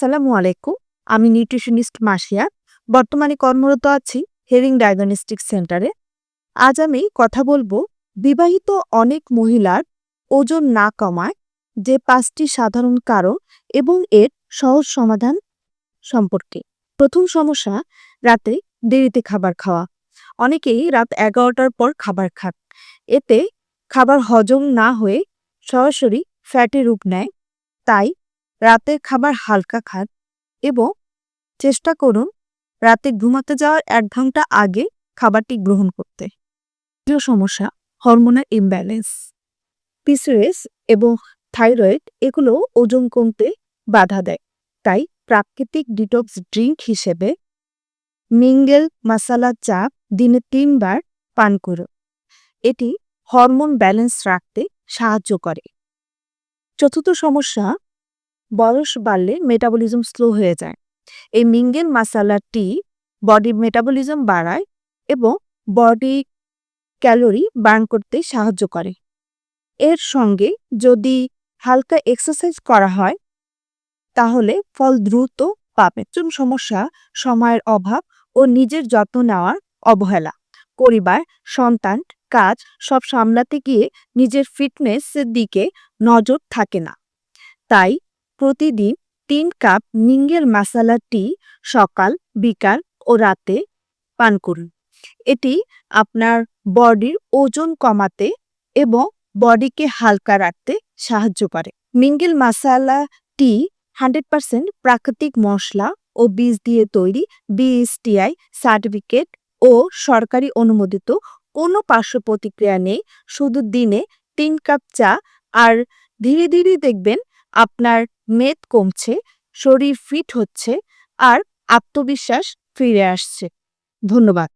আসসালামু আলাইকুম। আমি নিউট্রিশনিস্ট মাসিয়া। বর্তমানে কর্মরত আছি হেরিং ডায়াগনস্টিক সেন্টারে। আজ আমি কথা বলবো বিবাহিত অনেক মহিলার ওজন না কমায় যে ৫টি সাধারণ কারণ এবং এর সহজ সমাধান সম্পর্কে। প্রথম সমস্যা, রাতে দেরিতে খাবার খাওয়া। অনেকেই রাত ১১টার পর খাবার খান। এতে খাবার হজম না হয়ে সরাসরি ফ্যাটে রূপ নেয়। তাই রাতের খাবার হালকা খান এবং চেষ্টা করুন রাতে ঘুমাতে যাওয়ার ১ ঘন্টা আগে খাবারটি গ্রহণ করতে। দ্বিতীয় সমস্যা, হরমোনাল ইমব্যালেন্স। পিসিওএস এবং থাইরয়েড এগুলো ওজন কমতে বাধা দেয়। তাই প্রাকৃতিক ডিটক্স ড্রিঙ্ক হিসেবে মিঙ্গেল মাসালা চা দিনে ৩ বার পান করুন। এটি হরমোন ব্যালেন্স রাখতে সাহায্য করে। চতুর্থ সমস্যা, বয়স বাড়লে মেটাবলিজম স্লো হয়ে যায়। এই মিঙ্গেল মাসালা টি বডির মেটাবলিজম বাড়ায় এবং বডি ক্যালোরি বার্ন করতে সাহায্য করে। এর সঙ্গে যদি হালকা এক্সারসাইজ করা হয় তাহলে ফল দ্রুত পাবেন। পঞ্চম সমস্যা, সময়ের অভাব ও নিজের যত্ন নেওয়ার অবহেলা। পরিবার, সন্তান, কাজ সব সামলাতে গিয়ে নিজের ফিটনেসের দিকে নজর থাকে না। তাই প্রতিদিন ৩ কাপ মিঙ্গেল মাসালা টি সকাল, বিকাল ও রাতে পান করুন। এটি আপনার বডির ওজন কমাতে এবং বডিকে হালকা রাখতে সাহায্য করে। মিঙ্গেল মাসালা টি 100% প্রাকৃতিক মশলা ও বীজ দিয়ে তৈরি, বিএসটিআই সার্টিফিকেট ও সরকারি অনুমোদিত। কোনো পার্শ্ব প্রতিক্রিয়া নেই। শুধু দিনে ৩ কাপ চা আর ধীরে ধীরে দেখবেন আপনার মেদ কমছে, শরীর ফিট হচ্ছে আর আত্মবিশ্বাস ফিরে আসছে। ধন্যবাদ।